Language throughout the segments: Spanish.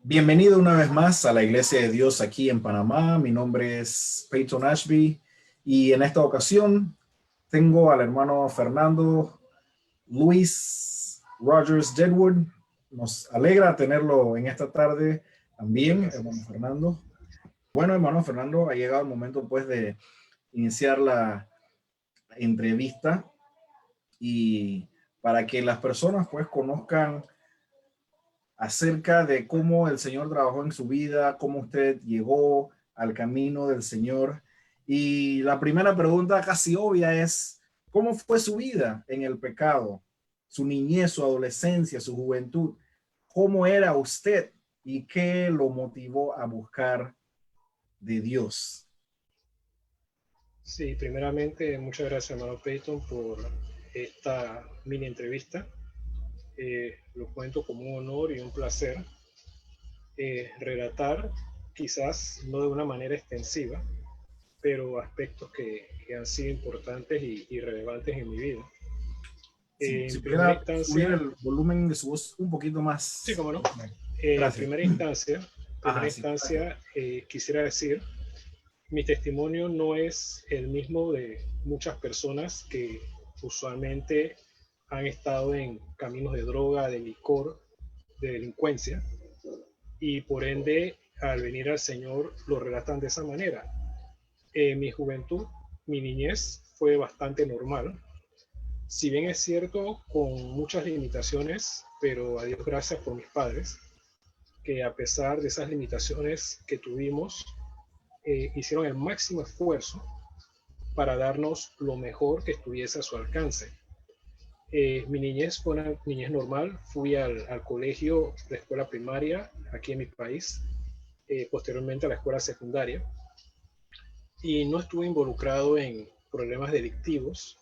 Bienvenido una vez más a la Iglesia de Dios aquí en Panamá. Mi nombre es Peyton Ashby y en esta ocasión tengo al hermano Fernando Luis Rogers Deadwood. Nos alegra tenerlo en esta tarde Muchas también, hermano gracias. Fernando. Bueno, hermano Fernando, ha llegado el momento pues de iniciar la entrevista y para que las personas pues conozcan acerca de cómo el Señor trabajó en su vida, cómo usted llegó al camino del Señor. Y la primera pregunta casi obvia es, ¿cómo fue su vida en el pecado? Su niñez, su adolescencia, su juventud. ¿Cómo era usted y qué lo motivó a buscar de Dios? Sí, primeramente, muchas gracias, hermano Peyton, por esta mini entrevista. Lo cuento como un honor y un placer relatar, quizás no de una manera extensiva, pero aspectos que han sido importantes y relevantes en mi vida. Si En primera pudiera subir instancia, el volumen de su voz un poquito sí, más. cómo no. En Gracias. primera Ajá, sí. instancia quisiera decir, mi testimonio no es el mismo de muchas personas que usualmente han estado en caminos de droga, de licor, de delincuencia, y por ende al venir al Señor lo relatan de esa manera. Mi juventud, mi niñez fue bastante normal, si bien es cierto con muchas limitaciones, pero a Dios gracias por mis padres, que a pesar de esas limitaciones que tuvimos, hicieron el máximo esfuerzo para darnos lo mejor que estuviese a su alcance. Mi niñez fue una niñez normal, fui al colegio, la escuela primaria aquí en mi país, posteriormente a la escuela secundaria, y no estuve involucrado en problemas delictivos.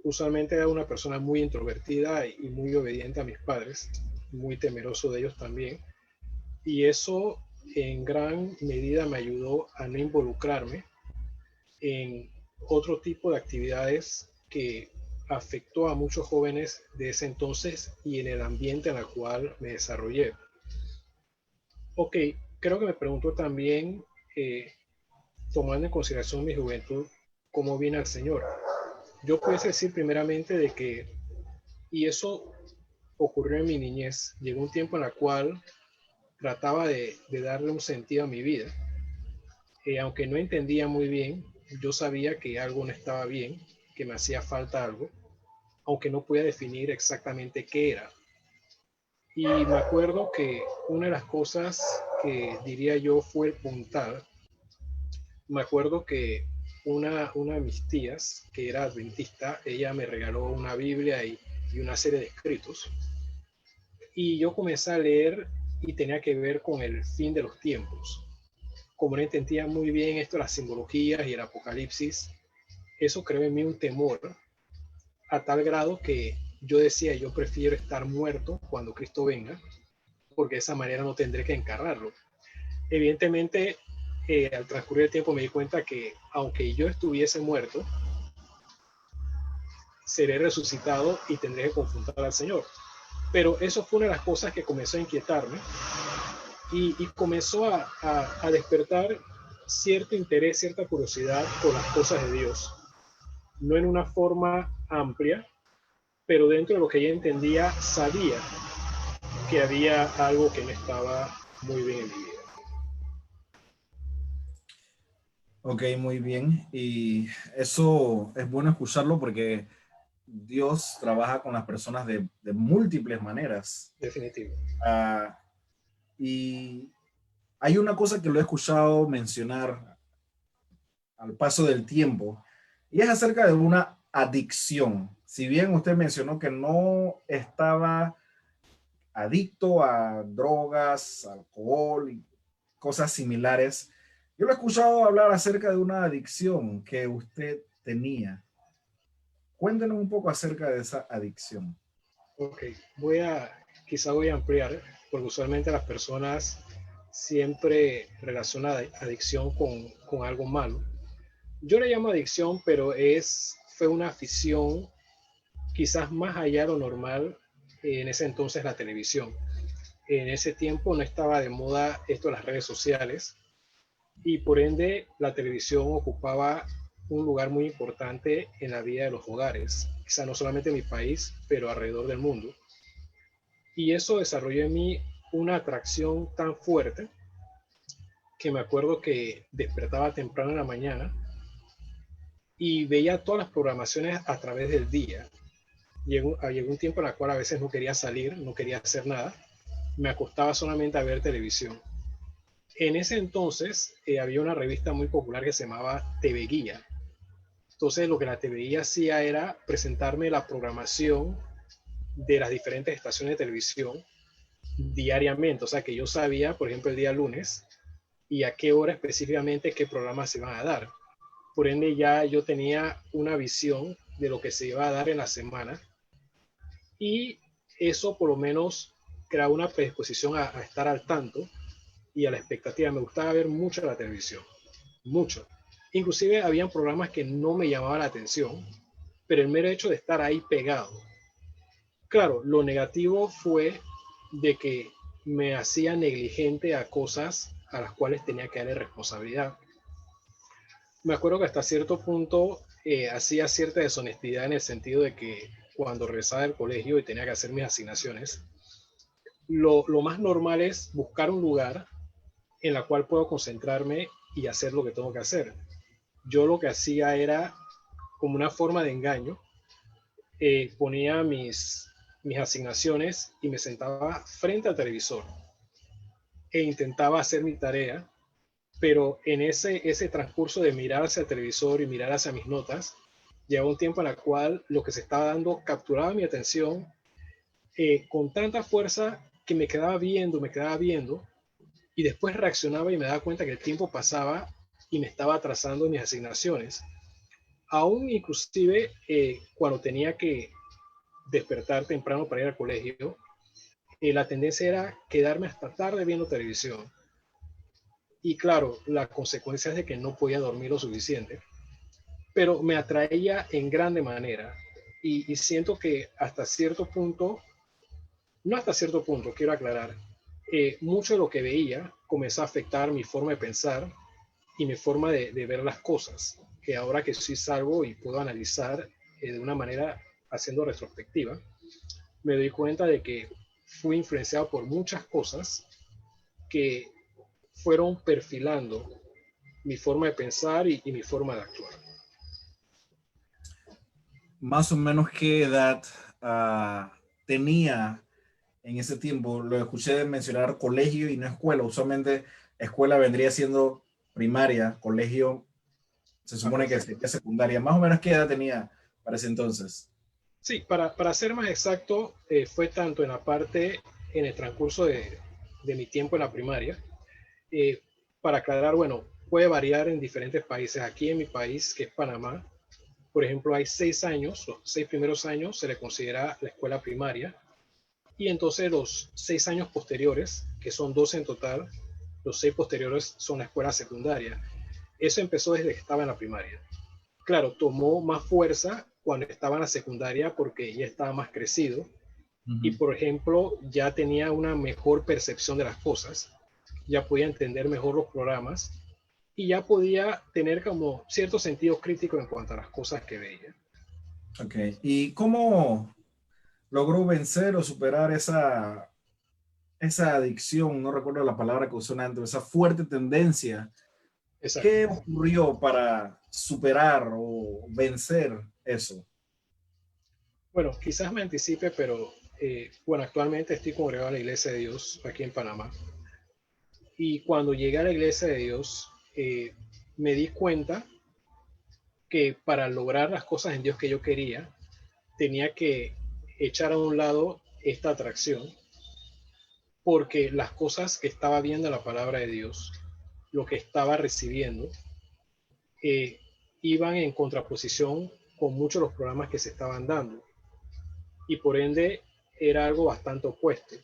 Usualmente era una persona muy introvertida y muy obediente a mis padres, muy temeroso de ellos también, y eso en gran medida me ayudó a no involucrarme en otro tipo de actividades que afectó a muchos jóvenes de ese entonces y en el ambiente en el cual me desarrollé. Ok, creo que me preguntó también, eh, tomando en consideración mi juventud, cómo viene al Señor. Yo puedo decir primeramente de que, y eso ocurrió en mi niñez, llegó un tiempo en el cual trataba de darle un sentido a mi vida. Aunque no entendía muy bien, yo sabía que algo no estaba bien, que me hacía falta algo, aunque no podía definir exactamente qué era. Y me acuerdo que una de las cosas que diría yo fue el puntal. Me acuerdo que una de mis tías, que era adventista, ella me regaló una Biblia y una serie de escritos. Y yo comencé a leer y tenía que ver con el fin de los tiempos. Como no entendía muy bien esto de las simbologías y el apocalipsis, eso creó en mí un temor a tal grado que yo decía, yo prefiero estar muerto cuando Cristo venga, porque de esa manera no tendré que encargarlo. Evidentemente, al transcurrir el tiempo me di cuenta que aunque yo estuviese muerto, seré resucitado y tendré que confrontar al Señor. Pero eso fue una de las cosas que comenzó a inquietarme y comenzó a despertar cierto interés, cierta curiosidad por las cosas de Dios. No en una forma amplia, pero dentro de lo que ella entendía, sabía que había algo que no estaba muy bien en mi vida. Ok, muy bien. Y eso es bueno escucharlo porque Dios trabaja con las personas de múltiples maneras. Definitivo. Ah, y hay una cosa que lo he escuchado mencionar al paso del tiempo y es acerca de una adicción. Si bien usted mencionó que no estaba adicto a drogas, alcohol y cosas similares, yo lo he escuchado hablar acerca de una adicción que usted tenía. Cuéntenos un poco acerca de esa adicción. Ok, quizá voy a ampliar, porque usualmente las personas siempre relacionan adicción con algo malo. Yo le llamo adicción, pero fue una afición quizás más allá de lo normal, en ese entonces la televisión. en ese tiempo no estaba de moda esto de las redes sociales y por ende la televisión ocupaba un lugar muy importante en la vida de los hogares, quizá no solamente en mi país, pero alrededor del mundo. Y eso desarrolló en mí una atracción tan fuerte que me acuerdo que despertaba temprano en la mañana y veía todas las programaciones a través del día. Llegó un tiempo en el cual a veces no quería salir, no quería hacer nada, me acostaba solamente a ver televisión. En ese entonces había una revista muy popular que se llamaba TV Guía. Entonces lo que la TV Guía hacía era presentarme la programación de las diferentes estaciones de televisión diariamente. O sea que yo sabía, por ejemplo, el día lunes y a qué hora específicamente qué programas se iban a dar. Por ende ya yo tenía una visión de lo que se iba a dar en la semana y eso por lo menos crea una predisposición a estar al tanto y a la expectativa. Me gustaba ver mucho la televisión, mucho. Inclusive habían programas que no me llamaban la atención, pero el mero hecho de estar ahí pegado. Claro, lo negativo fue de que me hacía negligente a cosas a las cuales tenía que darle responsabilidad. Me acuerdo que hasta cierto punto hacía cierta deshonestidad en el sentido de que cuando regresaba del colegio y tenía que hacer mis asignaciones, lo más normal es buscar un lugar en la cual puedo concentrarme y hacer lo que tengo que hacer. Yo lo que hacía era como una forma de engaño, ponía mis asignaciones y me sentaba frente al televisor e intentaba hacer mi tarea, pero en ese transcurso de mirar hacia el televisor y mirar hacia mis notas, llegó un tiempo en el cual lo que se estaba dando capturaba mi atención con tanta fuerza que me quedaba viendo, y después reaccionaba y me daba cuenta que el tiempo pasaba y me estaba atrasando en mis asignaciones. Aún inclusive cuando tenía que despertar temprano para ir al colegio, la tendencia era quedarme hasta tarde viendo televisión. Y claro, la consecuencia es de que no podía dormir lo suficiente, pero me atraía en grande manera. Y siento que hasta cierto punto, no hasta cierto punto, quiero aclarar, mucho de lo que veía comenzó a afectar mi forma de pensar y mi forma de ver las cosas, que ahora que soy salvo y puedo analizar de una manera haciendo retrospectiva, me doy cuenta de que fui influenciado por muchas cosas que fueron perfilando mi forma de pensar y mi forma de actuar. Más o menos qué edad tenía en ese tiempo. Lo escuché mencionar colegio y no escuela. Usualmente escuela vendría siendo primaria, colegio se supone que sería secundaria. Más o menos qué edad tenía para ese entonces. Sí, para ser más exacto, fue tanto en la parte, en el transcurso de mi tiempo en la primaria. Eh, para aclarar, bueno, puede variar en diferentes países. Aquí en mi país, que es Panamá, por ejemplo, hay 6 años, los 6 primeros años se le considera la escuela primaria, y entonces los 6 años posteriores, que son 12 en total, los 6 posteriores son la escuela secundaria. Eso empezó desde que estaba en la primaria. Claro, tomó más fuerza cuando estaba en la secundaria porque ya estaba más crecido y, por ejemplo, ya tenía una mejor percepción de las cosas, ya podía entender mejor los programas y ya podía tener como cierto sentido crítico en cuanto a las cosas que veía. Ok. ¿Y cómo logró vencer o superar esa adicción? No recuerdo la palabra que usó antes, esa fuerte tendencia. Exacto. ¿Qué ocurrió para superar o vencer eso? Bueno, quizás me anticipe, pero bueno, actualmente estoy congregado en la Iglesia de Dios aquí en Panamá. Y cuando llegué a la Iglesia de Dios, me di cuenta que para lograr las cosas en Dios que yo quería, tenía que echar a un lado esta atracción, porque las cosas que estaba viendo en la palabra de Dios, lo que estaba recibiendo, eh, iban en contraposición con muchos de los programas que se estaban dando. Y por ende era algo bastante opuesto.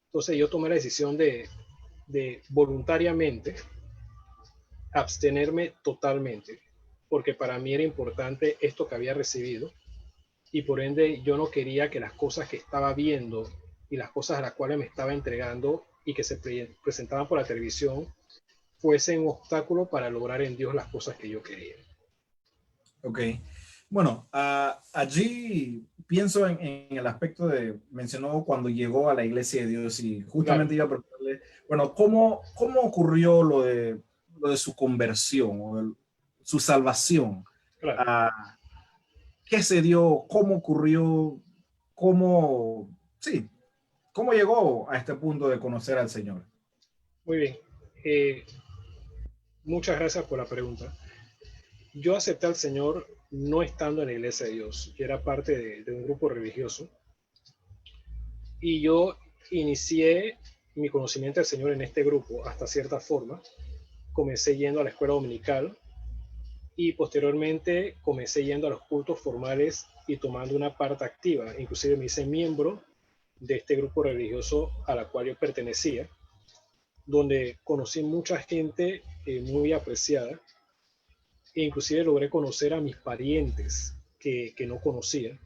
Entonces yo tomé la decisión de voluntariamente abstenerme totalmente, porque para mí era importante esto que había recibido y por ende yo no quería que las cosas que estaba viendo y las cosas a las cuales me estaba entregando y que se presentaban por la televisión fuesen un obstáculo para lograr en Dios las cosas que yo quería. Ok. Bueno, allí pienso en el aspecto de, mencionó cuando llegó a la iglesia de Dios y Claro, justamente iba a preguntarle, bueno, ¿cómo ocurrió lo de su conversión o su salvación? claro. Ah, ¿Qué se dio? ¿Cómo ocurrió? Sí, cómo llegó a este punto de conocer al Señor? Muy bien. Eh, Muchas gracias por la pregunta. Yo acepté al Señor no estando en la iglesia de Dios. Yo era parte de un grupo religioso y yo inicié mi conocimiento del Señor en este grupo hasta cierta forma. Comencé yendo a la escuela dominical y posteriormente comencé yendo a los cultos formales y tomando una parte activa. Inclusive me hice miembro de este grupo religioso a la cual yo pertenecía, donde conocí mucha gente muy apreciada e inclusive logré conocer a mis parientes que no conocía.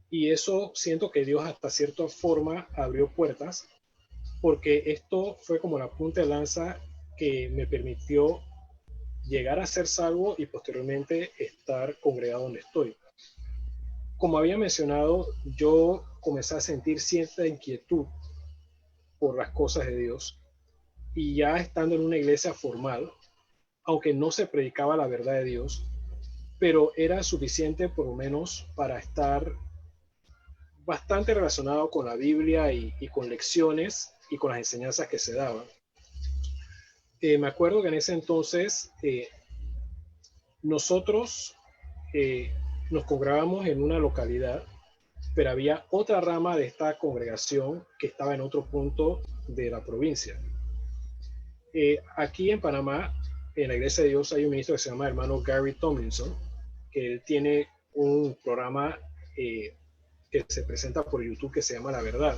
Y eso siento que Dios hasta cierta forma abrió puertas, porque esto fue como la punta de lanza que me permitió llegar a ser salvo y posteriormente estar congregado donde estoy. Como había mencionado, yo comencé a sentir cierta inquietud por las cosas de Dios y ya estando en una iglesia formal, aunque no se predicaba la verdad de Dios, pero era suficiente por lo menos para estar bastante relacionado con la Biblia y con lecciones y con las enseñanzas que se daban. Me acuerdo que en ese entonces nosotros eh, nos congregábamos en una localidad, pero había otra rama de esta congregación que estaba en otro punto de la provincia. Aquí en Panamá, en la Iglesia de Dios, hay un ministro que se llama hermano Gary Tomlinson, que él tiene un programa que se presenta por YouTube que se llama La Verdad.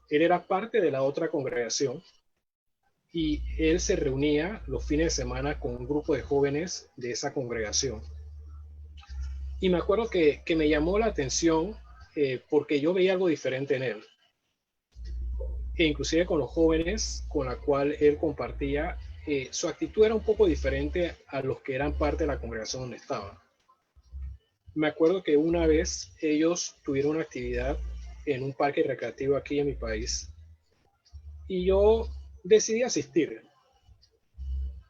Él era parte de la otra congregación y él se reunía los fines de semana con un grupo de jóvenes de esa congregación. Y me acuerdo que me llamó la atención porque yo veía algo diferente en él. E inclusive con los jóvenes con la cual él compartía, su actitud era un poco diferente a los que eran parte de la congregación donde estaba. Me acuerdo que una vez ellos tuvieron una actividad en un parque recreativo aquí en mi país y yo decidí asistir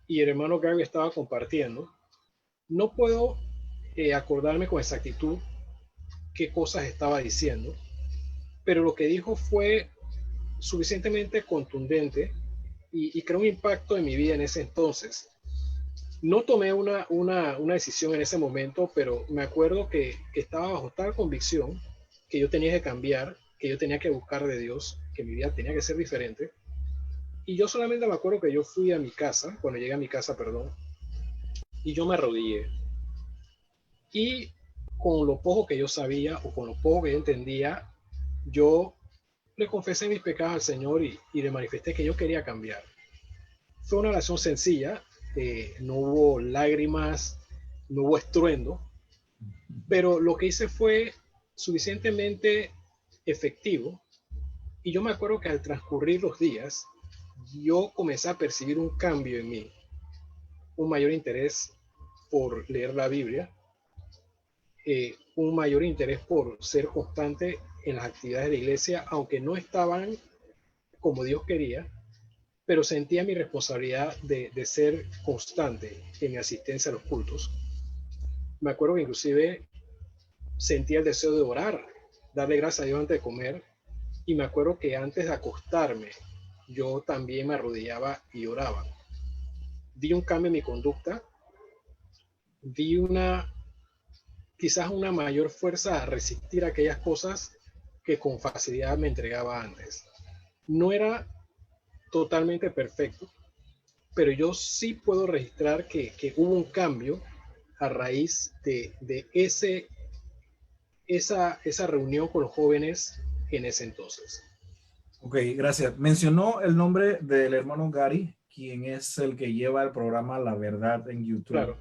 y el hermano Gary estaba compartiendo. No puedo acordarme con exactitud qué cosas estaba diciendo, pero lo que dijo fue suficientemente contundente y creó un impacto en mi vida en ese entonces. No tomé una decisión en ese momento, pero me acuerdo que estaba bajo tal convicción que yo tenía que cambiar, que yo tenía que buscar de Dios, que mi vida tenía que ser diferente. Y yo solamente me acuerdo que yo fui a mi casa, cuando llegué a mi casa, perdón, y yo me arrodillé. Y con lo poco que yo sabía o con lo poco que yo entendía, yo le confesé mis pecados al Señor y le manifesté que yo quería cambiar. Fue una oración sencilla, no hubo lágrimas, no hubo estruendo, pero lo que hice fue suficientemente efectivo. Y yo me acuerdo que al transcurrir los días, yo comencé a percibir un cambio en mí, un mayor interés por leer la Biblia, un mayor interés por ser constante en las actividades de la iglesia, aunque no estaban como Dios quería, pero sentía mi responsabilidad de ser constante en mi asistencia a los cultos. Me acuerdo que inclusive sentía el deseo de orar, darle gracias a Dios antes de comer, y me acuerdo que antes de acostarme, yo también me arrodillaba y oraba. Vi un cambio en mi conducta, vi quizás una mayor fuerza a resistir aquellas cosas que con facilidad me entregaba antes. No era totalmente perfecto, pero yo sí puedo registrar que hubo un cambio a raíz de esa reunión con los jóvenes en ese entonces. Ok, gracias. Mencionó el nombre del hermano Gary, quien es el que lleva el programa La Verdad en YouTube.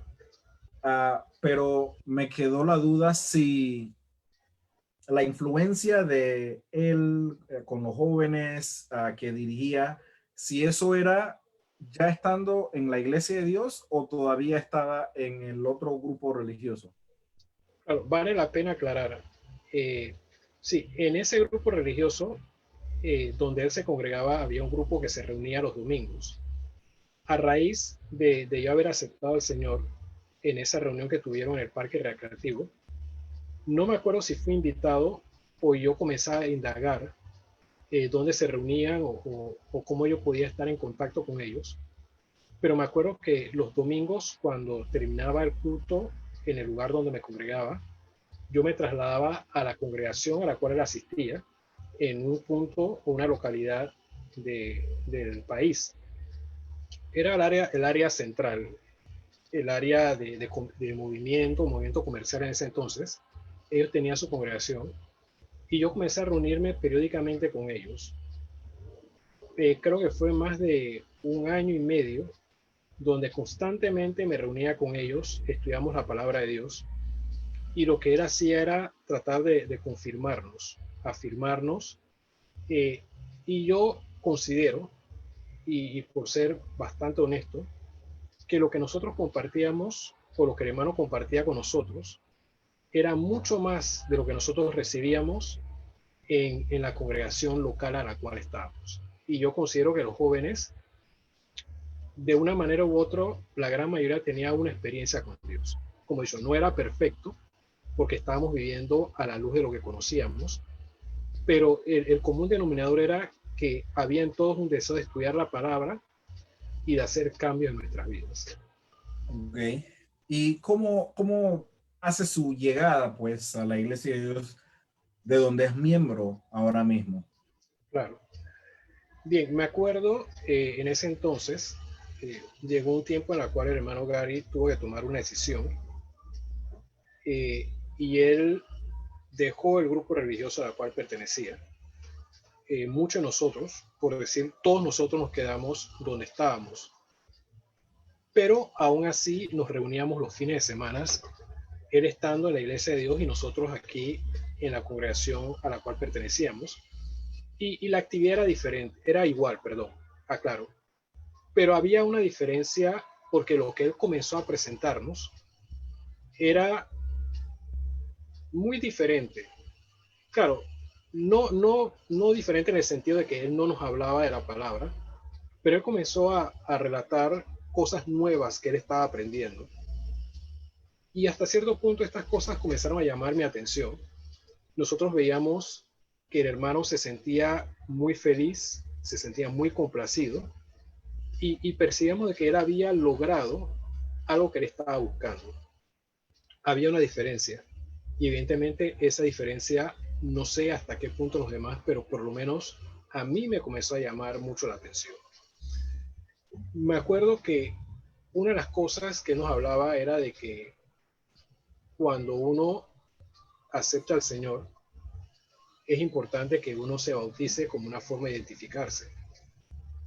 Claro, Pero me quedó la duda si la influencia de él con los jóvenes que dirigía, si eso era ya estando en la iglesia de Dios o todavía estaba en el otro grupo religioso. Claro, vale la pena aclarar. Eh, sí, en ese grupo religioso donde él se congregaba había un grupo que se reunía los domingos. A raíz de yo haber aceptado al Señor en esa reunión que tuvieron en el parque recreativo, no me acuerdo si fui invitado o yo comencé a indagar dónde se reunían o cómo yo podía estar en contacto con ellos. Pero me acuerdo que los domingos, cuando terminaba el culto en el lugar donde me congregaba, yo me trasladaba a la congregación a la cual él asistía en un punto o una localidad del país. Era el área central, el área de movimiento comercial en ese entonces. Ellos tenían su congregación y yo comencé a reunirme periódicamente con ellos. Creo que fue más de un año y medio donde constantemente me reunía con ellos, estudiamos la palabra de Dios y lo que él hacía era tratar de confirmarnos, afirmarnos. eh, y yo considero, y por ser bastante honesto, que lo que nosotros compartíamos o lo que el hermano compartía con nosotros era mucho más de lo que nosotros recibíamos en la congregación local a la cual estábamos. Y yo considero que los jóvenes, de una manera u otra, la gran mayoría tenía una experiencia con Dios. Como he dicho, no era perfecto porque estábamos viviendo a la luz de lo que conocíamos, pero el común denominador era que había en todos un deseo de estudiar la palabra y de hacer cambios en nuestras vidas. Ok. ¿Y cómo hace su llegada, pues, a la iglesia de Dios, de donde es miembro ahora mismo? Claro. Bien, me acuerdo en ese entonces, llegó un tiempo en el cual el hermano Gary tuvo que tomar una decisión y él dejó el grupo religioso al cual pertenecía. Muchos de nosotros, por decir, todos nosotros nos quedamos donde estábamos, pero aún así nos reuníamos los fines de semana, él estando en la iglesia de Dios y nosotros aquí en la congregación a la cual pertenecíamos. Y la actividad era diferente, era igual, perdón, aclaro. Pero había una diferencia porque lo que él comenzó a presentarnos era muy diferente. Claro, no diferente en el sentido de que él no nos hablaba de la palabra, pero él comenzó a relatar cosas nuevas que él estaba aprendiendo. Y hasta cierto punto estas cosas comenzaron a llamar mi atención. Nosotros veíamos que el hermano se sentía muy feliz, se sentía muy complacido y percibíamos de que él había logrado algo que él estaba buscando. Había una diferencia y evidentemente esa diferencia no sé hasta qué punto los demás, pero por lo menos a mí me comenzó a llamar mucho la atención. Me acuerdo que una de las cosas que nos hablaba era de que cuando uno acepta al Señor, es importante que uno se bautice como una forma de identificarse.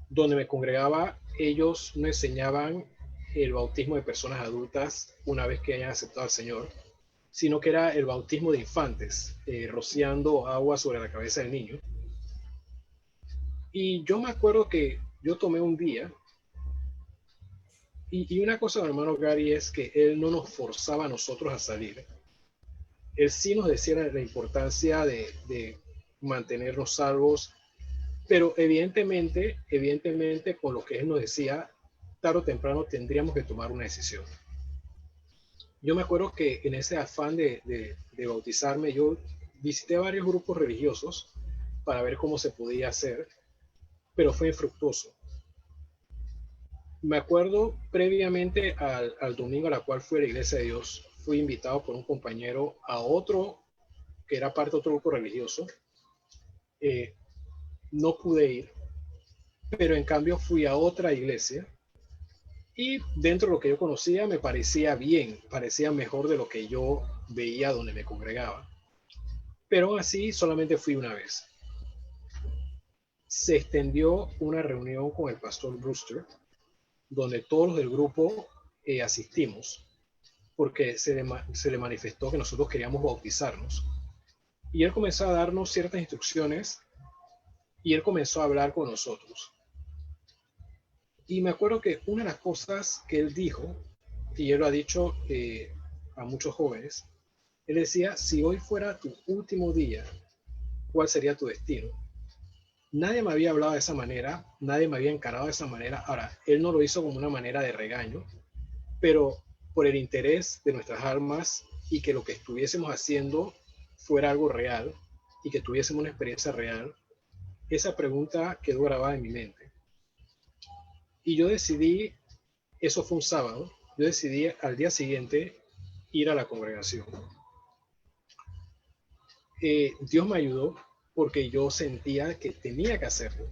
Donde me congregaba, ellos no enseñaban el bautismo de personas adultas una vez que hayan aceptado al Señor, sino que era el bautismo de infantes, rociando agua sobre la cabeza del niño. Y yo me acuerdo que yo tomé un día, y una cosa del hermano Gary es que él no nos forzaba a nosotros a salir. Él sí nos decía la importancia de mantenernos salvos, pero evidentemente con lo que él nos decía, tarde o temprano tendríamos que tomar una decisión. Yo me acuerdo que en ese afán de bautizarme, yo visité varios grupos religiosos para ver cómo se podía hacer, pero fue infructuoso. Me acuerdo previamente al domingo a la cual fui a la iglesia de Dios, fui invitado por un compañero a otro que era parte de otro grupo religioso. Eh, no pude ir, pero en cambio fui a otra iglesia y dentro de lo que yo conocía me parecía bien, parecía mejor de lo que yo veía donde me congregaba. Pero aún así solamente fui una vez. Se extendió una reunión con el pastor Brewster, donde todos los del grupo asistimos, porque se le manifestó que nosotros queríamos bautizarnos. Y él comenzó a darnos ciertas instrucciones y él comenzó a hablar con nosotros. Y me acuerdo que una de las cosas que él dijo, y él lo ha dicho a muchos jóvenes, él decía, si hoy fuera tu último día, ¿cuál sería tu destino? Nadie me había hablado de esa manera, nadie me había encarado de esa manera. Ahora, él no lo hizo como una manera de regaño, pero por el interés de nuestras almas y que lo que estuviésemos haciendo fuera algo real y que tuviésemos una experiencia real, esa pregunta quedó grabada en mi mente. Y yo decidí, eso fue un sábado, yo decidí al día siguiente ir a la congregación. Dios me ayudó porque yo sentía que tenía que hacerlo.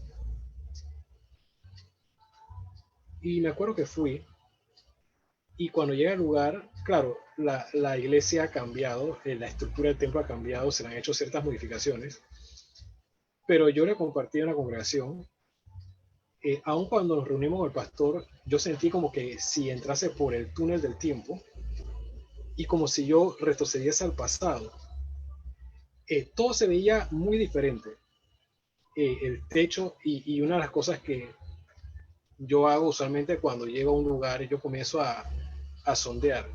Y me acuerdo que fui y cuando llegué al lugar, claro, la iglesia ha cambiado, la estructura del templo ha cambiado, se le han hecho ciertas modificaciones, pero yo le compartí en la congregación, aun cuando nos reunimos con el pastor, yo sentí como que si entrase por el túnel del tiempo y como si yo retrocediese al pasado. Todo se veía muy diferente. El techo y una de las cosas que yo hago usualmente cuando llego a un lugar, yo comienzo a sondear.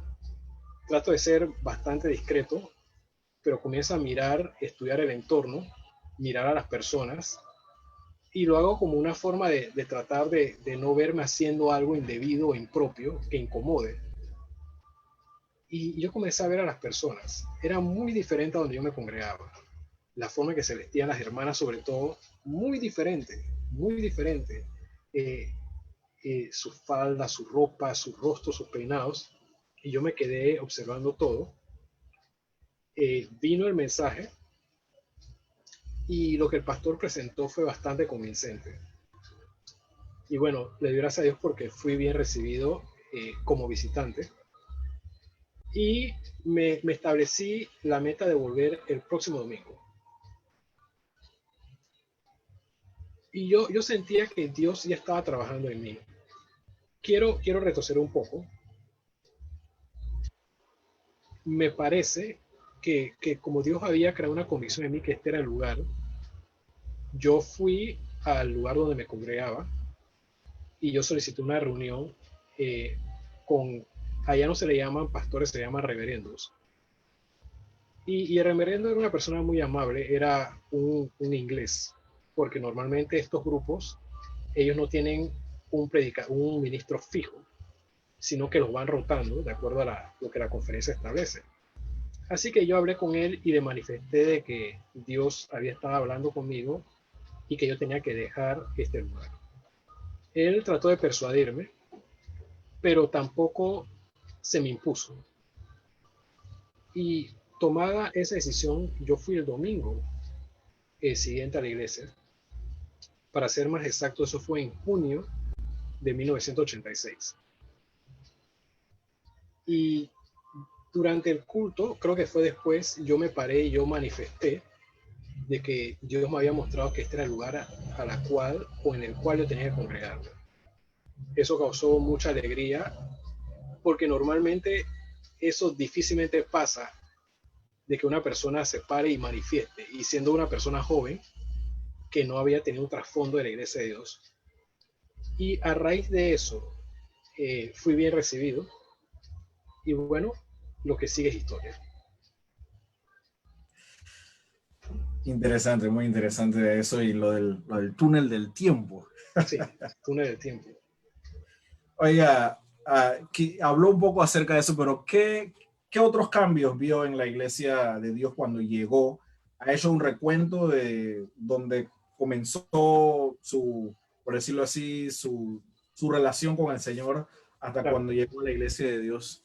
Trato de ser bastante discreto, pero comienzo a mirar, estudiar el entorno, mirar a las personas, y lo hago como una forma de tratar de no verme haciendo algo indebido o impropio que incomode. Y yo comencé a ver a las personas. Era muy diferente a donde yo me congregaba. La forma en que se vestían las hermanas, sobre todo, muy diferente, muy diferente. Eh, su falda, su ropa, su rostro, sus peinados. Y yo me quedé observando todo. Vino el mensaje y lo que el pastor presentó fue bastante convincente. Y bueno, le doy gracias a Dios porque fui bien recibido como visitante. Y me establecí la meta de volver el próximo domingo. Y yo sentía que Dios ya estaba trabajando en mí. Quiero retroceder un poco. Me parece que como Dios había creado una convicción en mí que este era el lugar, yo fui al lugar donde me congregaba y yo solicité una reunión con, allá no se le llaman pastores, se llaman reverendos. Y el reverendo era una persona muy amable, era un inglés, porque normalmente estos grupos, ellos no tienen un ministro fijo, sino que los van rotando de acuerdo a lo que la conferencia establece. Así que yo hablé con él y le manifesté de que Dios había estado hablando conmigo y que yo tenía que dejar este lugar. Él trató de persuadirme, pero tampoco se me impuso. Y tomada esa decisión, yo fui el domingo siguiente a la iglesia. Para ser más exacto, eso fue en junio de 1986. Y durante el culto, creo que fue después, yo me paré y yo manifesté de que Dios me había mostrado que este era el lugar a la cual o en el cual yo tenía que congregarme. Eso causó mucha alegría porque normalmente eso difícilmente pasa de que una persona se pare y manifieste, y siendo una persona joven que no había tenido un trasfondo de la iglesia de Dios. Y a raíz de eso fui bien recibido y bueno, lo que sigue es historia. Interesante, muy interesante eso y lo del túnel del tiempo. Sí, túnel del tiempo. Oiga, habló un poco acerca de eso, pero ¿qué otros cambios vio en la iglesia de Dios cuando llegó? ¿Ha hecho un recuento de donde comenzó su, por decirlo así, su relación con el Señor hasta Claro. cuando llegó a la iglesia de Dios?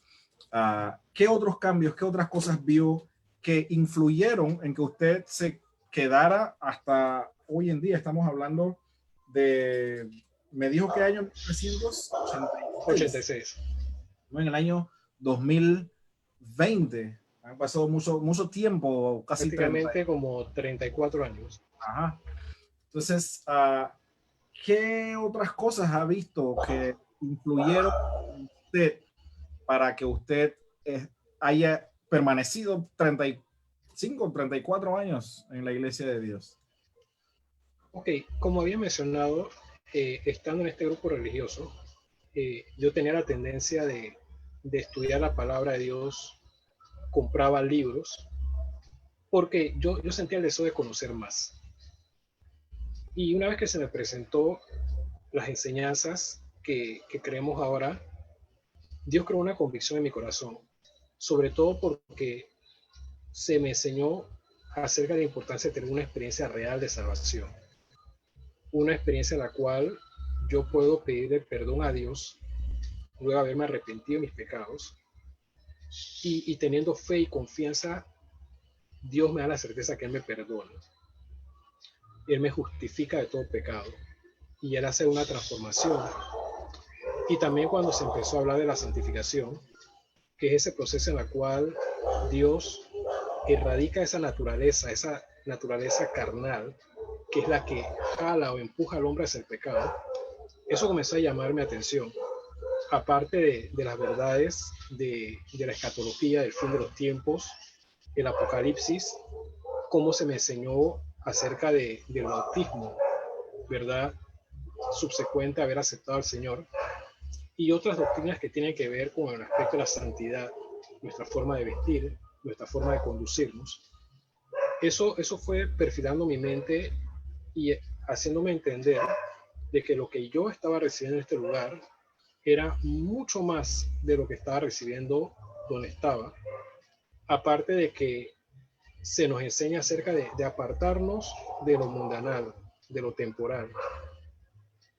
¿Qué otros cambios, qué otras cosas vio que influyeron en que usted se quedara hasta hoy en día? Estamos hablando de, me dijo que año 1986, 86. ¿no? En el año 2020. Han pasado mucho tiempo, casi 30. Prácticamente como 34 años. Ajá. Entonces, ¿qué otras cosas ha visto que influyeron en usted para que usted haya permanecido 34 años en la Iglesia de Dios. Ok, como había mencionado, estando en este grupo religioso, yo tenía la tendencia de estudiar la palabra de Dios, compraba libros, porque yo sentía el deseo de conocer más. Y una vez que se me presentó las enseñanzas que creemos ahora, Dios creó una convicción en mi corazón, sobre todo porque se me enseñó acerca de la importancia de tener una experiencia real de salvación, una experiencia en la cual yo puedo pedirle perdón a Dios luego de haberme arrepentido de mis pecados y teniendo fe y confianza, Dios me da la certeza que Él me perdona, Él me justifica de todo pecado y Él hace una transformación. Y también cuando se empezó a hablar de la santificación, que es ese proceso en el cual Dios erradica esa naturaleza carnal, que es la que jala o empuja al hombre hacia el pecado, eso comenzó a llamar mi atención. Aparte de las verdades de la escatología, del fin de los tiempos, el apocalipsis, cómo se me enseñó acerca del bautismo, ¿verdad? Subsecuente a haber aceptado al Señor, y otras doctrinas que tienen que ver con el aspecto de la santidad, nuestra forma de vestir, nuestra forma de conducirnos. Eso fue perfilando mi mente y haciéndome entender de que lo que yo estaba recibiendo en este lugar era mucho más de lo que estaba recibiendo donde estaba, aparte de que se nos enseña acerca de apartarnos de lo mundanal, de lo temporal.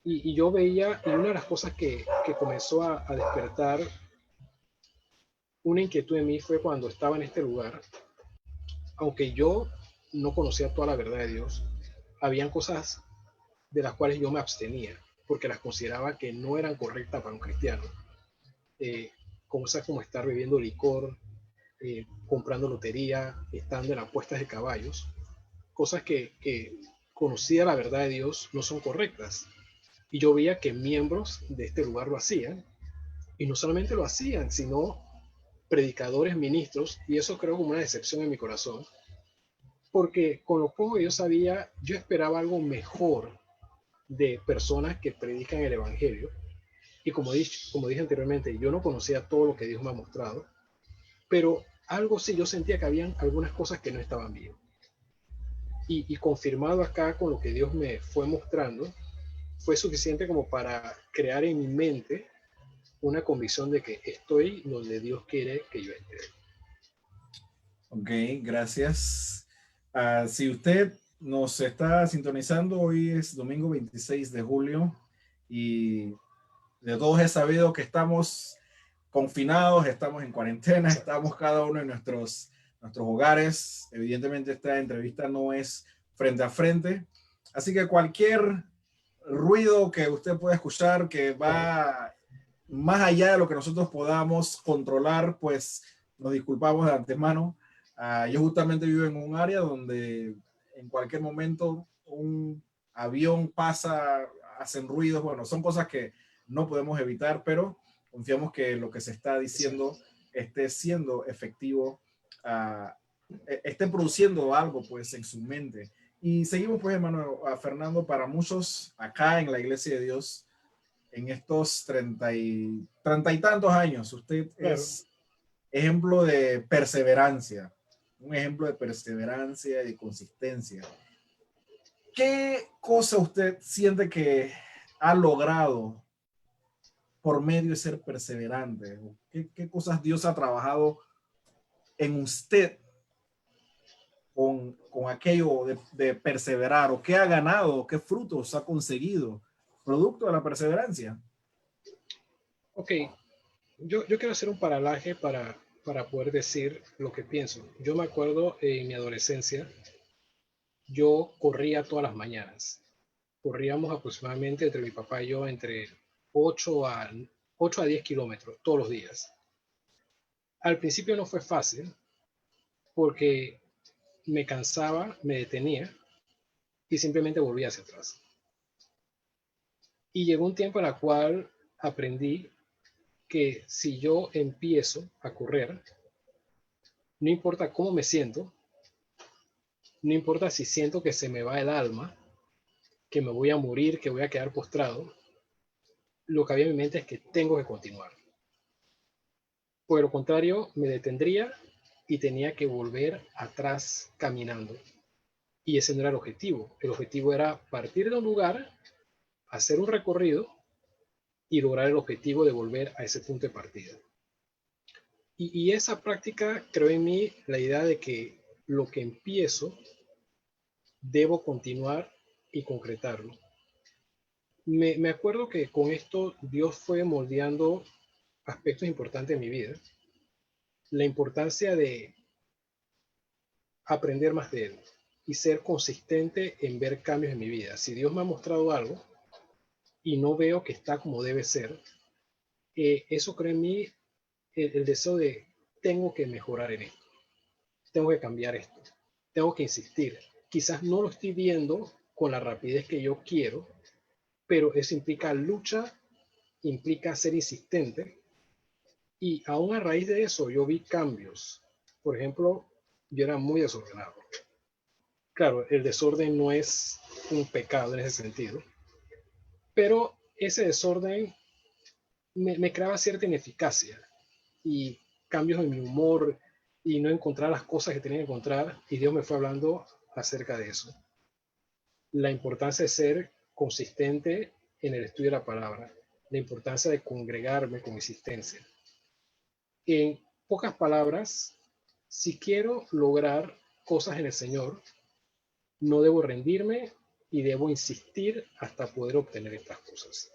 Y yo veía, y una de las cosas que comenzó a despertar una inquietud en mí fue cuando estaba en este lugar, aunque yo no conocía toda la verdad de Dios, habían cosas de las cuales yo me abstenía, porque las consideraba que no eran correctas para un cristiano. Cosas como estar bebiendo licor, comprando lotería, estando en apuestas de caballos, cosas que conocida la verdad de Dios no son correctas. Y yo veía que miembros de este lugar lo hacían, y no solamente lo hacían, sino predicadores, ministros, y eso creo como una decepción en mi corazón, porque con lo poco que yo sabía, yo esperaba algo mejor de personas que predican el Evangelio, y como dije anteriormente, yo no conocía todo lo que Dios me ha mostrado, pero algo sí yo sentía que habían algunas cosas que no estaban bien. Y confirmado acá con lo que Dios me fue mostrando, fue suficiente como para crear en mi mente una convicción de que estoy donde Dios quiere que yo esté. Ok, gracias. Si usted nos está sintonizando, hoy es domingo 26 de julio y de todos he sabido que estamos confinados, estamos en cuarentena, estamos cada uno en nuestros hogares. Evidentemente esta entrevista no es frente a frente, así que cualquier ruido que usted pueda escuchar que va más allá de lo que nosotros podamos controlar, pues nos disculpamos de antemano. Yo justamente vivo en un área donde en cualquier momento un avión pasa, hacen ruidos, bueno, son cosas que no podemos evitar, pero confiamos que lo que se está diciendo esté siendo efectivo, esté produciendo algo pues en su mente. Y seguimos pues, hermano Fernando, para muchos acá en la Iglesia de Dios, en estos 30 y tantos años, usted Claro. es ejemplo de perseverancia, un ejemplo de perseverancia y de consistencia. ¿Qué cosa usted siente que ha logrado por medio de ser perseverante? ¿Qué cosas Dios ha trabajado en usted con aquello de perseverar? ¿O qué ha ganado? ¿Qué frutos ha conseguido producto de la perseverancia? Ok, yo quiero hacer un paralaje para poder decir lo que pienso. Yo me acuerdo en mi adolescencia, yo corría todas las mañanas. Corríamos aproximadamente entre mi papá y yo entre 8 a, 8 a 10 kilómetros todos los días. Al principio no fue fácil porque me cansaba, me detenía y simplemente volvía hacia atrás. Y llegó un tiempo en el cual aprendí que si yo empiezo a correr, no importa cómo me siento, no importa si siento que se me va el alma, que me voy a morir, que voy a quedar postrado, lo que había en mi mente es que tengo que continuar. Por lo contrario, me detendría y tenía que volver atrás caminando. Y ese no era el objetivo. El objetivo era partir de un lugar, hacer un recorrido y lograr el objetivo de volver a ese punto de partida. Y esa práctica creó en mí la idea de que lo que empiezo debo continuar y concretarlo. Me acuerdo que con esto Dios fue moldeando aspectos importantes de mi vida. La importancia de aprender más de Él y ser consistente en ver cambios en mi vida. Si Dios me ha mostrado algo y no veo que está como debe ser, eso crea en mí el deseo de tengo que mejorar en esto, tengo que cambiar esto, tengo que insistir. Quizás no lo estoy viendo con la rapidez que yo quiero, pero eso implica lucha, implica ser insistente. Y aún a raíz de eso yo vi cambios. Por ejemplo, yo era muy desordenado. Claro, el desorden no es un pecado en ese sentido, pero ese desorden me creaba cierta ineficacia y cambios en mi humor y no encontrar las cosas que tenía que encontrar, y Dios me fue hablando acerca de eso. La importancia de ser consistente en el estudio de la palabra, la importancia de congregarme con insistencia. En pocas palabras, si quiero lograr cosas en el Señor, no debo rendirme y debo insistir hasta poder obtener estas cosas.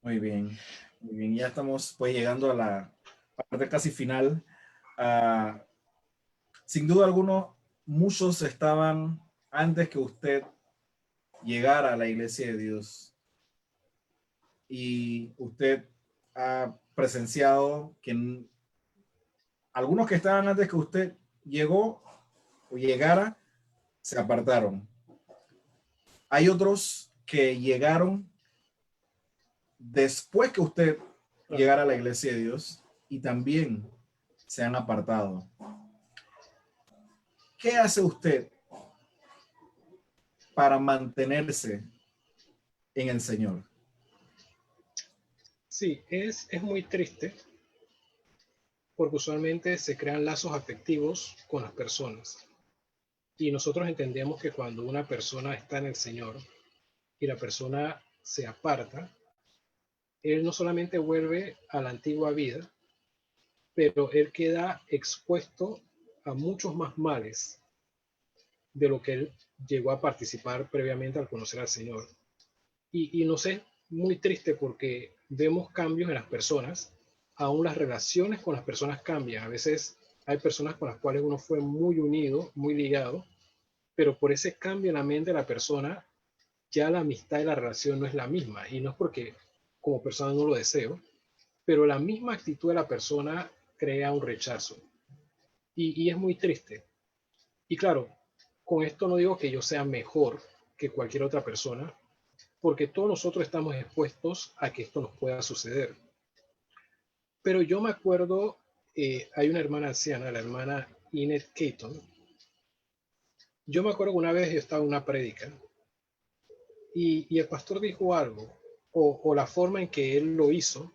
Muy bien, muy bien. Ya estamos pues llegando a la parte casi final. Uh, Sin duda alguna, muchos estaban antes que usted llegara a la iglesia de Dios. Y usted ha presenciado que algunos que estaban antes que usted llegó o llegara, se apartaron. Hay otros que llegaron después que usted llegara a la iglesia de Dios y también se han apartado. ¿Qué hace usted para mantenerse en el Señor? Sí, es muy triste porque usualmente se crean lazos afectivos con las personas. Y nosotros entendemos que cuando una persona está en el Señor y la persona se aparta, él no solamente vuelve a la antigua vida, pero él queda expuesto a muchos más males de lo que él llegó a participar previamente al conocer al Señor. Y nos es muy triste porque vemos cambios en las personas, aún las relaciones con las personas cambian. A veces hay personas con las cuales uno fue muy unido, muy ligado, pero por ese cambio en la mente de la persona, ya la amistad y la relación no es la misma. Y no es porque como persona no lo deseo, pero la misma actitud de la persona crea un rechazo. Y es muy triste. Y claro, con esto no digo que yo sea mejor que cualquier otra persona, porque todos nosotros estamos expuestos a que esto nos pueda suceder. Pero yo me acuerdo, hay una hermana anciana, la hermana Inet Keaton. Yo me acuerdo que una vez yo estaba en una prédica y el pastor dijo algo, o la forma en que él lo hizo,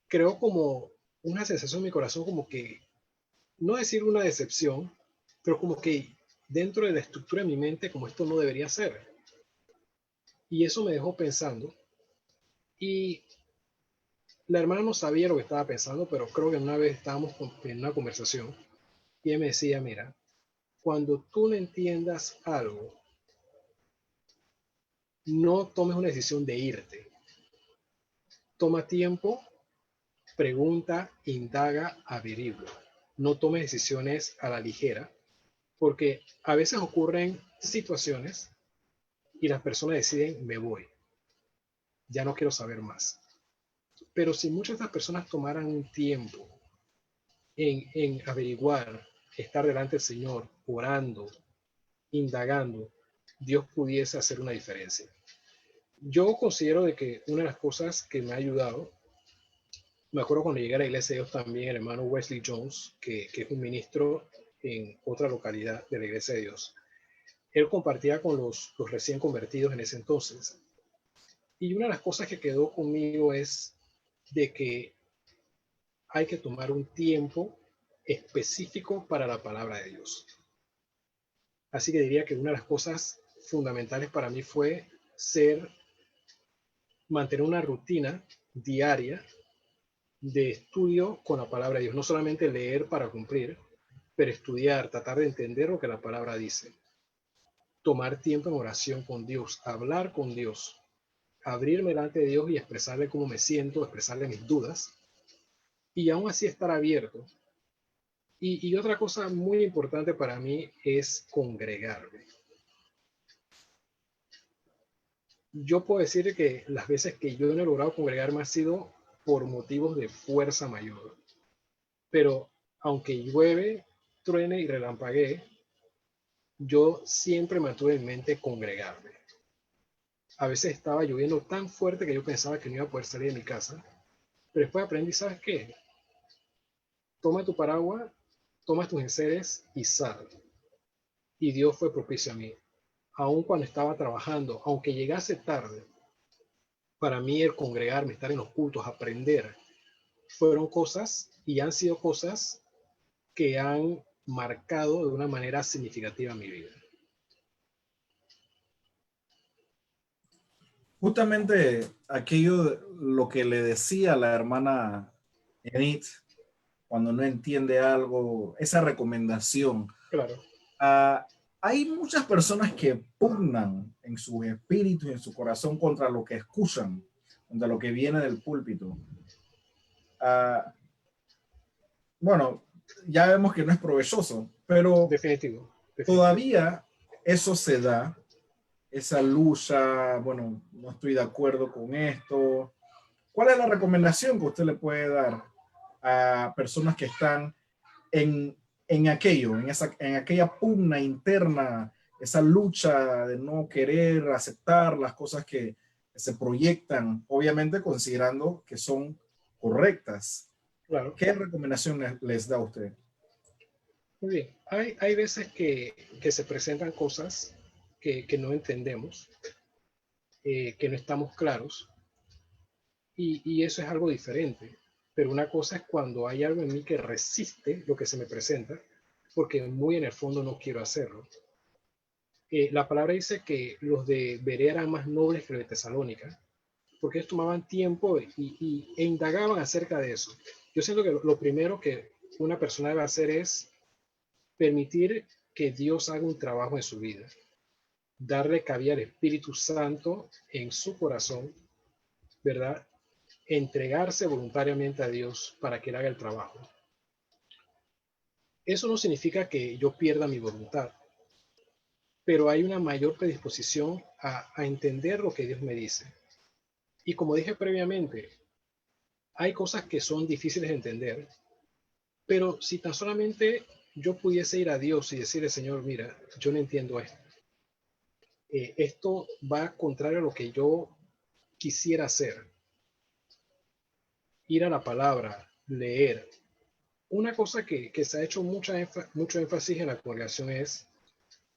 creó como una sensación en mi corazón, como que, no decir una decepción, pero como que dentro de la estructura de mi mente, como esto no debería ser. Y eso me dejó pensando. Y la hermana no sabía lo que estaba pensando, pero creo que una vez estábamos en una conversación y ella me decía, mira, cuando tú no entiendas algo, no tomes una decisión de irte. Toma tiempo, pregunta, indaga, averigua. No tomes decisiones a la ligera, porque a veces ocurren situaciones y las personas deciden, me voy, ya no quiero saber más. Pero si muchas de estas personas tomaran un tiempo en averiguar, estar delante del Señor, orando, indagando, Dios pudiese hacer una diferencia. Yo considero de que una de las cosas que me ha ayudado, me acuerdo cuando llegué a la iglesia de Dios también, el hermano Wesley Jones, que es un ministro en otra localidad de la Iglesia de Dios. Él compartía con los recién convertidos en ese entonces. Y una de las cosas que quedó conmigo es de que hay que tomar un tiempo específico para la palabra de Dios. Así que diría que una de las cosas fundamentales para mí fue mantener una rutina diaria de estudio con la palabra de Dios. No solamente leer para cumplir, pero estudiar, tratar de entender lo que la palabra dice. Tomar tiempo en oración con Dios, hablar con Dios, abrirme delante de Dios y expresarle cómo me siento, expresarle mis dudas, y aún así estar abierto. Y otra cosa muy importante para mí es congregarme. Yo puedo decir que las veces que yo no he logrado congregarme ha sido por motivos de fuerza mayor. Pero aunque llueve, truene y relampaguee, yo siempre mantuve en mente congregarme. A veces estaba lloviendo tan fuerte que yo pensaba que no iba a poder salir de mi casa. Pero después aprendí, ¿sabes qué? Toma tu paraguas, toma tus enseres y sal. Y Dios fue propicio a mí. Aun cuando estaba trabajando, aunque llegase tarde, para mí el congregarme, estar en los cultos, aprender, fueron cosas y han sido cosas que han marcado de una manera significativa mi vida. Justamente aquello, lo que le decía a la hermana Enid cuando no entiende algo, esa recomendación. Claro. Hay muchas personas que pugnan en su espíritu y en su corazón contra lo que escuchan, contra lo que viene del púlpito. Bueno, ya vemos que no es provechoso, pero Definitivo. todavía eso se da, esa lucha, bueno, no estoy de acuerdo con esto. ¿Cuál es la recomendación que usted le puede dar a personas que están en aquello, en aquella pugna interna, esa lucha de no querer aceptar las cosas que se proyectan, obviamente considerando que son correctas? Claro. ¿Qué recomendación les da a usted? Muy bien. Hay veces que se presentan cosas que no entendemos, que no estamos claros, y eso es algo diferente. Pero una cosa es cuando hay algo en mí que resiste lo que se me presenta, porque muy en el fondo no quiero hacerlo. La palabra dice que los de Berea eran más nobles que los de Tesalónica, porque ellos tomaban tiempo e indagaban acerca de eso. Yo siento que lo primero que una persona debe hacer es permitir que Dios haga un trabajo en su vida, darle cabida al Espíritu Santo en su corazón, ¿verdad? Entregarse voluntariamente a Dios para que Él haga el trabajo. Eso no significa que yo pierda mi voluntad, pero hay una mayor predisposición a entender lo que Dios me dice. Y como dije previamente, hay cosas que son difíciles de entender, pero si tan solamente yo pudiese ir a Dios y decirle, Señor, mira, yo no entiendo esto. Esto va contrario a lo que yo quisiera hacer. Ir a la palabra, leer. Una cosa que se ha hecho mucho énfasis en la congregación es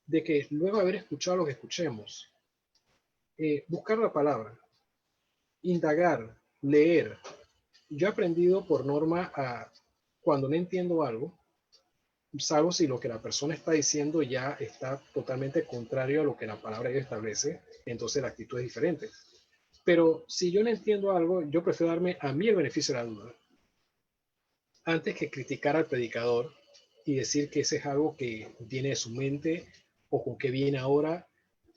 de que luego de haber escuchado lo que escuchemos, buscar la palabra, indagar, leer. Yo he aprendido por norma a, cuando no entiendo algo, salvo si lo que la persona está diciendo ya está totalmente contrario a lo que la palabra establece, entonces la actitud es diferente. Pero si yo no entiendo algo, yo prefiero darme a mí el beneficio de la duda, antes que criticar al predicador y decir que ese es algo que viene de su mente o con qué viene ahora.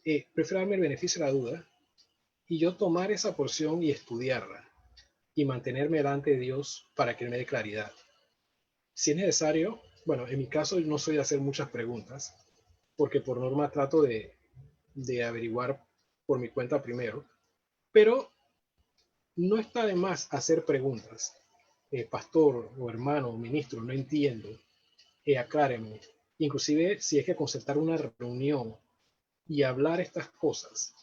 Prefiero darme el beneficio de la duda y yo tomar esa porción y estudiarla y mantenerme delante de Dios para que Él me dé claridad. Si es necesario, bueno, en mi caso no soy de hacer muchas preguntas, porque por norma trato de averiguar por mi cuenta primero, pero no está de más hacer preguntas. Pastor o hermano o ministro, no entiendo, acláreme. Inclusive si es que concertar una reunión y hablar estas cosas,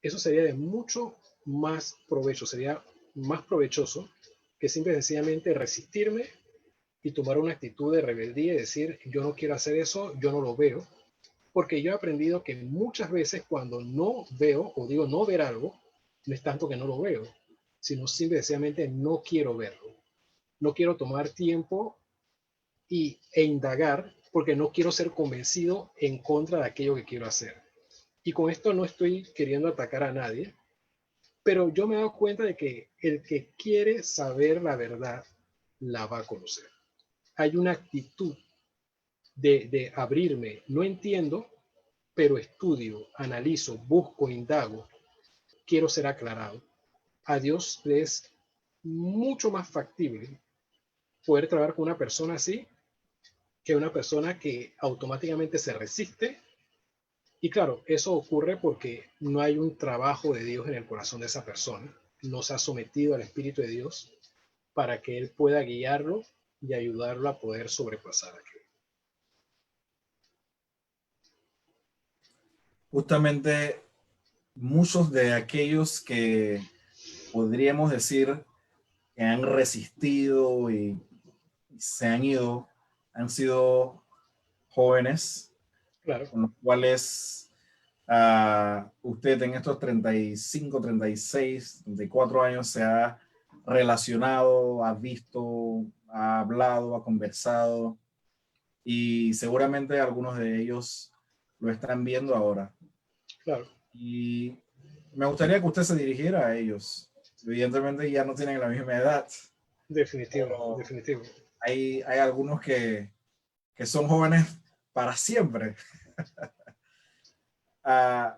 eso sería de mucho más provecho, sería más provechoso que simple y sencillamente resistirme y tomar una actitud de rebeldía y decir, yo no quiero hacer eso, yo no lo veo, porque yo he aprendido que muchas veces cuando no veo o digo no ver algo, no es tanto que no lo veo, sino simplemente no quiero verlo. No quiero tomar tiempo e indagar porque no quiero ser convencido en contra de aquello que quiero hacer. Y con esto no estoy queriendo atacar a nadie, pero yo me he dado cuenta de que el que quiere saber la verdad la va a conocer. Hay una actitud de abrirme. No entiendo, pero estudio, analizo, busco, indago. Quiero ser aclarado. A Dios le es mucho más factible poder trabajar con una persona así que una persona que automáticamente se resiste. Y claro, eso ocurre porque no hay un trabajo de Dios en el corazón de esa persona. No se ha sometido al Espíritu de Dios para que Él pueda guiarlo y ayudarlo a poder sobrepasar aquello. Justamente muchos de aquellos que podríamos decir que han resistido y se han ido, han sido jóvenes, Claro, con los cuales usted en estos 35, 36, 34 años se ha relacionado, ha visto, ha hablado, ha conversado y seguramente algunos de ellos lo están viendo ahora. claro, Y me gustaría que usted se dirigiera a ellos. Evidentemente ya no tienen la misma edad, definitivo, pero definitivo. hay algunos que son jóvenes para siempre.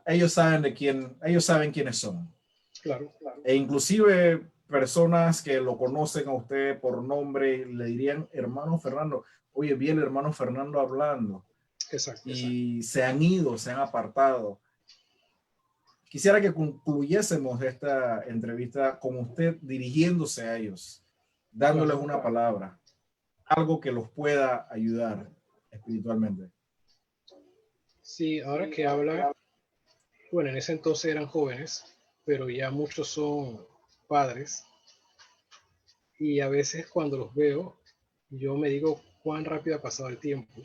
Ellos saben quiénes son. Claro, claro. E inclusive personas que lo conocen a usted por nombre le dirían, hermano Fernando, oye, vi el hermano Fernando hablando Exacto. y se han ido, se han apartado. Quisiera que concluyésemos esta entrevista con usted dirigiéndose a ellos, dándoles Claro. una palabra, algo que los pueda ayudar espiritualmente. Sí, ahora que habla, bueno, en ese entonces eran jóvenes, pero ya muchos son padres y a veces cuando los veo, yo me digo cuán rápido ha pasado el tiempo,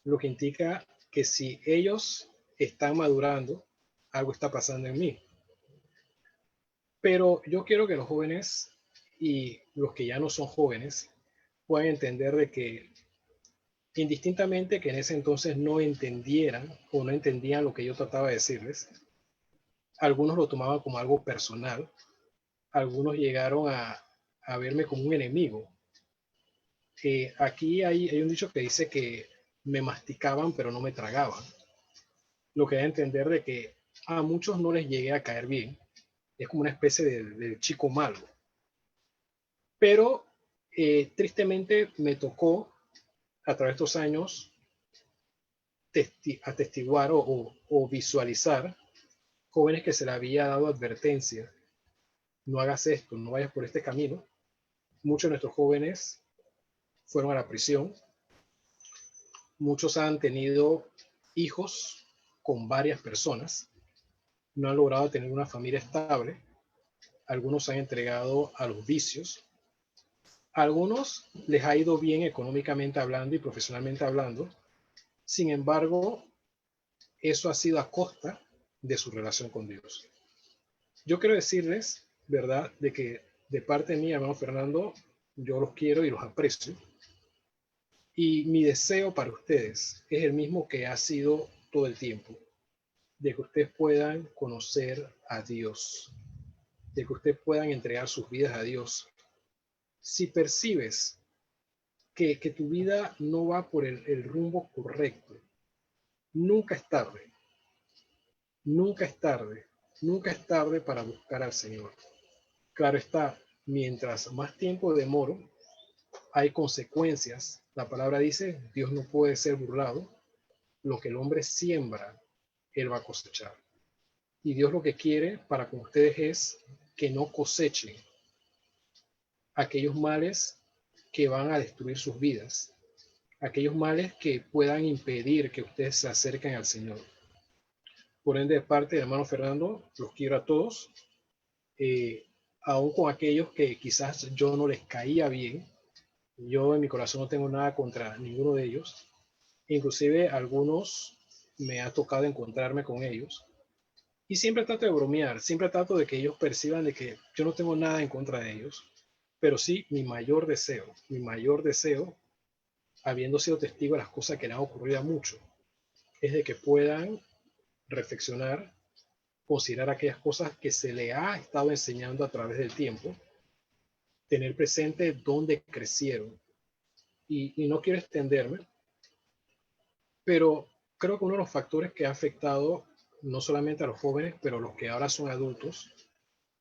lo que indica que si ellos están madurando, algo está pasando en mí. Pero yo quiero que los jóvenes y los que ya no son jóvenes puedan entender de que indistintamente que en ese entonces no entendieran o no entendían lo que yo trataba de decirles, algunos lo tomaban como algo personal, algunos llegaron a verme como un enemigo. Aquí hay un dicho que dice que me masticaban pero no me tragaban, lo que da a entender de que a muchos no les llegué a caer bien, es como una especie de chico malo. Pero tristemente me tocó a través de estos años atestiguar o visualizar jóvenes que se le había dado advertencia, no hagas esto, no vayas por este camino. Muchos de nuestros jóvenes fueron a la prisión, muchos han tenido hijos con varias personas, no han logrado tener una familia estable, algunos se han entregado a los vicios, a algunos les ha ido bien económicamente hablando y profesionalmente hablando, sin embargo, eso ha sido a costa de su relación con Dios. Yo quiero decirles, ¿verdad?, de que de parte de mí, hermano Fernando, yo los quiero y los aprecio. Y mi deseo para ustedes es el mismo que ha sido todo el tiempo, de que ustedes puedan conocer a Dios, de que ustedes puedan entregar sus vidas a Dios. Si percibes que tu vida no va por el rumbo correcto, nunca es tarde, nunca es tarde, nunca es tarde para buscar al Señor. Claro está, mientras más tiempo demoro, hay consecuencias. La palabra dice, Dios no puede ser burlado. Lo que el hombre siembra, él va a cosechar. Y Dios lo que quiere para con ustedes es que no cosechen aquellos males que van a destruir sus vidas, aquellos males que puedan impedir que ustedes se acerquen al Señor. Por ende, de parte del hermano Fernando, los quiero a todos, aun con aquellos que quizás yo no les caía bien, Yo en mi corazón no tengo nada contra ninguno de ellos. Inclusive algunos me ha tocado encontrarme con ellos. Y siempre trato de bromear, siempre trato de que ellos perciban de que yo no tengo nada en contra de ellos. Pero sí, mi mayor deseo, habiendo sido testigo de las cosas que le han ocurrido a muchos, es de que puedan reflexionar, considerar aquellas cosas que se le ha estado enseñando a través del tiempo, tener presente dónde crecieron. Y no quiero extenderme, pero creo que uno de los factores que ha afectado no solamente a los jóvenes, pero a los que ahora son adultos,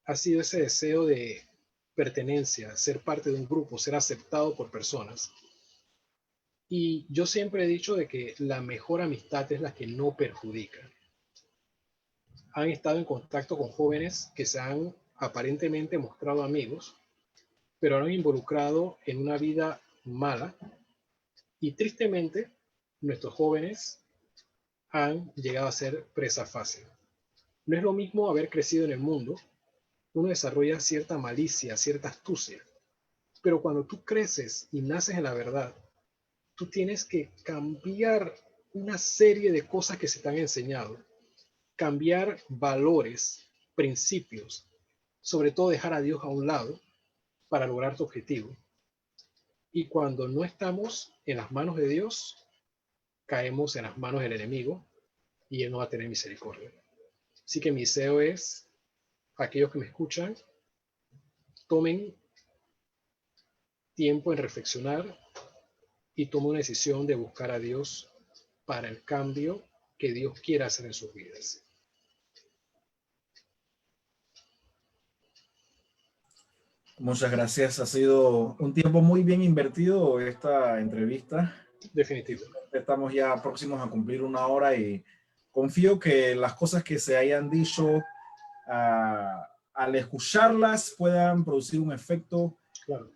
ha sido ese deseo de pertenencia, ser parte de un grupo, ser aceptado por personas. Y yo siempre he dicho de que la mejor amistad es la que no perjudica. Han estado en contacto con jóvenes que se han aparentemente mostrado amigos, pero han involucrado en una vida mala y tristemente nuestros jóvenes han llegado a ser presa fácil. No es lo mismo haber crecido en el mundo, uno desarrolla cierta malicia, cierta astucia, pero cuando tú creces y naces en la verdad, tú tienes que cambiar una serie de cosas que se te han enseñado, cambiar valores, principios, sobre todo dejar a Dios a un lado para lograr tu objetivo. Y cuando no estamos en las manos de Dios, caemos en las manos del enemigo y Él no va a tener misericordia. Así que mi deseo es, aquellos que me escuchan, tomen tiempo en reflexionar y tomen una decisión de buscar a Dios para el cambio que Dios quiera hacer en sus vidas. Muchas gracias. Ha sido un tiempo muy bien invertido esta entrevista. Definitivo. Estamos ya próximos a cumplir 1 hora y confío que las cosas que se hayan dicho al escucharlas puedan producir un efecto Claro.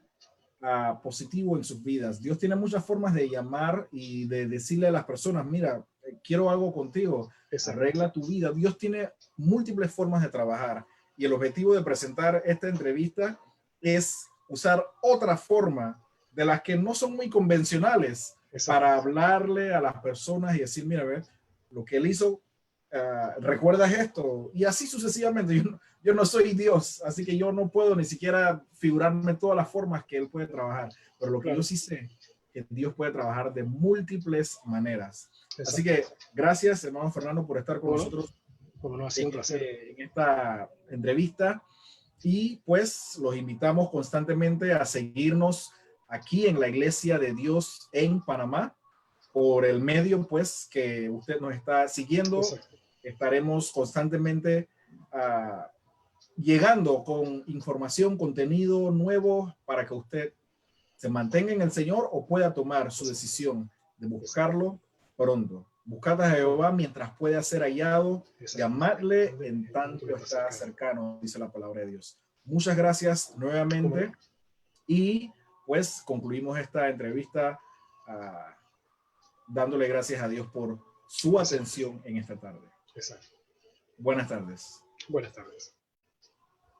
Positivo en sus vidas. Dios tiene muchas formas de llamar y de decirle a las personas, mira, quiero algo contigo, Exacto. arregla tu vida. Dios tiene múltiples formas de trabajar y el objetivo de presentar esta entrevista es usar otra forma de las que no son muy convencionales. Exacto. Para hablarle a las personas y decir, mira, ve, lo que él hizo, ¿recuerdas esto? Y así sucesivamente. Yo no soy Dios, así que yo no puedo ni siquiera figurarme todas las formas que él puede trabajar, pero lo que yo sí sé es que Dios puede trabajar de múltiples maneras. Exacto. Así que gracias, hermano Fernando, por estar con nosotros en esta entrevista. Y pues los invitamos constantemente a seguirnos aquí en la Iglesia de Dios en Panamá, por el medio pues que usted nos está siguiendo. Exacto. Estaremos constantemente llegando con información, contenido nuevo para que usted se mantenga en el Señor o pueda tomar su decisión de buscarlo pronto. Buscad a Jehová mientras pueda ser hallado, llamadle en tanto está cercano, dice la palabra de Dios. Muchas gracias nuevamente y pues concluimos esta entrevista dándole gracias a Dios por su atención en esta tarde. Exacto. Buenas tardes. Buenas tardes.